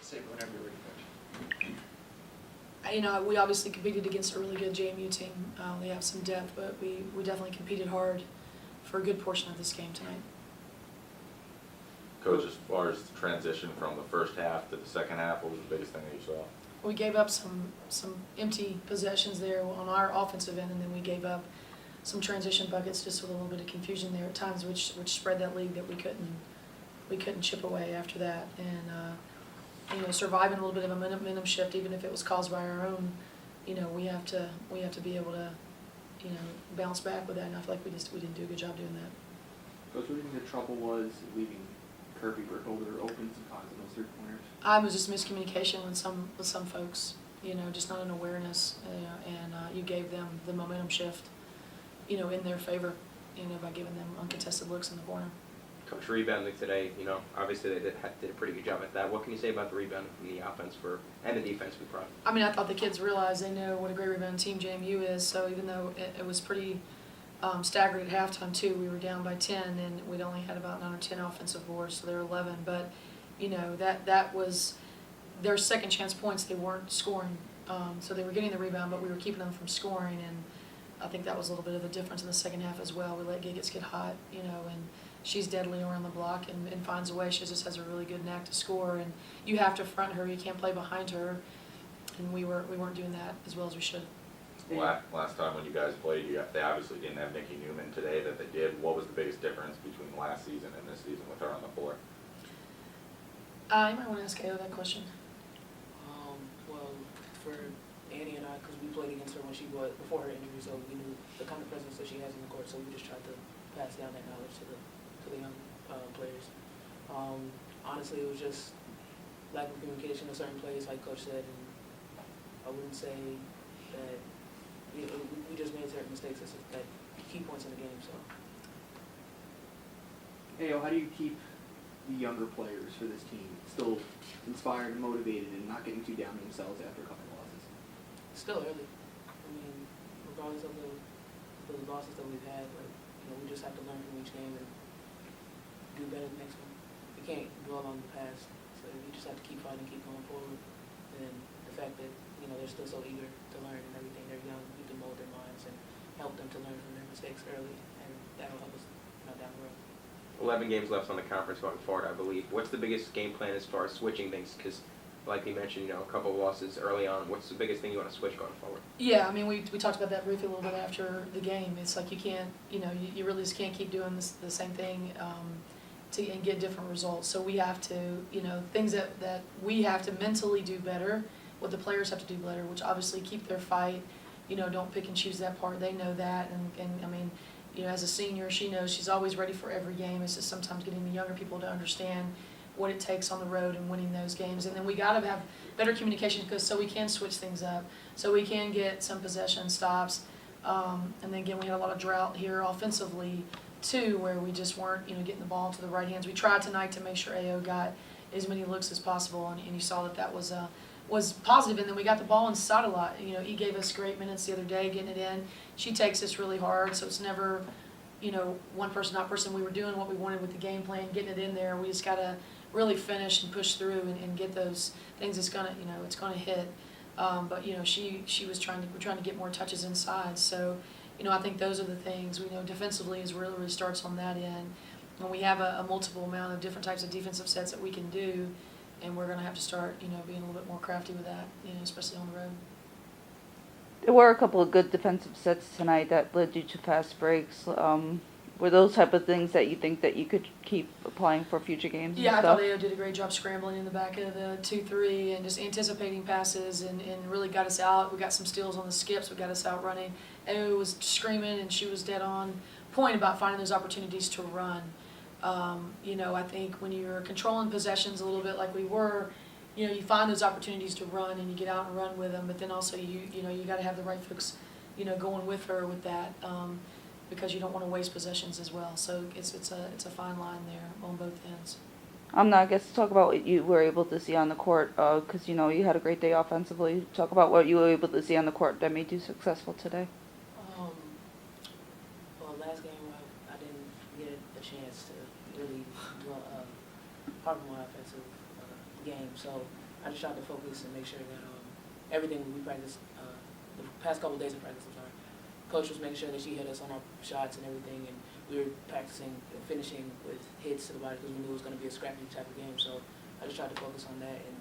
Say whenever you're ready, Coach. We obviously competed against a really good JMU team. They have some depth, but we definitely competed hard for a good portion of this game tonight. Coach, as far as the transition from the first half to the second half, what was the biggest thing that you saw? We gave up some empty possessions there on our offensive end, and then we gave up some transition buckets just with a little bit of confusion there at times, which spread that lead that we couldn't chip away after that. And surviving a little bit of a momentum shift, even if it was caused by our own, we have to be able to bounce back with that. And I feel like we didn't do a good job doing that. Coach, what do you think the trouble was leaving Kirby Burkholder open sometimes in those 3-pointers? I was just miscommunication with some folks, just not an awareness, and you gave them the momentum shift, in their favor, by giving them uncontested looks in the corner. Coach, rebounding today, obviously they did a pretty good job at that. What can you say about the rebounding from the offense and the defense we brought? I thought the kids realized they know what a great rebound team JMU is, so even though it was pretty staggered at halftime too, we were down by 10 and we'd only had about 9 or 10 offensive boards, so they were 11, but that was their second chance points. They weren't scoring, so they were getting the rebound, but we were keeping them from scoring, and I think that was a little bit of the difference in the second half as well. We let Giggets get hot, and she's deadly around the block and finds a way. She just has a really good knack to score, and you have to front her. You can't play behind her, and we weren't doing that as well as we should. Last time when you guys played, they obviously didn't have Nikki Newman. Today that they did, what was the biggest difference between last season and this season with her on the floor? You might want to ask AO that question. Well, for Annie and I, because we played against her before her injury, so we knew the kind of presence that she has in the court, so we just tried to pass down that knowledge to the young players. Honestly, it was just lack of communication in certain plays, like Coach said, and I wouldn't say that we just made certain mistakes at key points in the game. So, Ayo, how do you keep the younger players for this team still inspired and motivated and not getting too down on themselves after a couple of losses? it's still early. Regardless of the losses that we've had, but we just have to learn from each game and do better the next one. We can't dwell on the past, so we just have to keep fighting, keep going forward. And the fact that they're still so eager to learn and everything, they're young, we can mold their minds and help them to learn from their mistakes early, and that'll help us down the road. 11 games left on the conference going forward, I believe. What's the biggest game plan as far as switching things? Because, like you mentioned, a couple of losses early on. What's the biggest thing you want to switch going forward? Yeah, we talked about that briefly a little bit after the game. It's like you can't, you really just can't keep doing the same thing and get different results. So we have to, things that we have to mentally do better, what the players have to do better, which obviously keep their fight. Don't pick and choose that part. They know that, and as a senior, she knows she's always ready for every game. It's just sometimes getting the younger people to understand what it takes on the road and winning those games. And then we got to have better communication so we can switch things up, so we can get some possession stops. And then again, we had a lot of drought here offensively too, where we just weren't getting the ball to the right hands. We tried tonight to make sure AO got as many looks as possible, and you saw that was positive. And then we got the ball inside a lot. He gave us great minutes the other day getting it in. She takes us really hard, so it's never one person, not person. We were doing what we wanted with the game plan, getting it in there. We just got to really finish and push through and get those things. It's gonna it's gonna hit. But she was we're trying to get more touches inside. So I think those are the things. We know defensively is really starts on that end. When we have a multiple amount of different types of defensive sets that we can do, and we're going to have to start being a little bit more crafty with that, especially on the road. There were a couple of good defensive sets tonight that led you to fast breaks. Were those type of things that you think that you could keep applying for future games? Yeah, I thought AO did a great job scrambling in the back of the 2-3 and just anticipating passes and really got us out. We got some steals on the skips. We got us out running. AO was screaming, and she was dead on point about finding those opportunities to run. I think when you're controlling possessions a little bit like we were, you find those opportunities to run and you get out and run with them. But then also you got to have the right folks, going with her with that. Because you don't want to waste possessions as well. So it's a fine line there on both ends. I guess talk about what you were able to see on the court, because you had a great day offensively. Talk about what you were able to see on the court that made you successful today. Well, last game I didn't get a chance to really hard on my offensive game. So I just tried to focus and make sure that everything we practiced, the past couple of days of practice, Coach was making sure that she hit us on our shots and everything, and we were practicing finishing with hits to the body because we knew it was going to be a scrappy type of game. So I just tried to focus on that and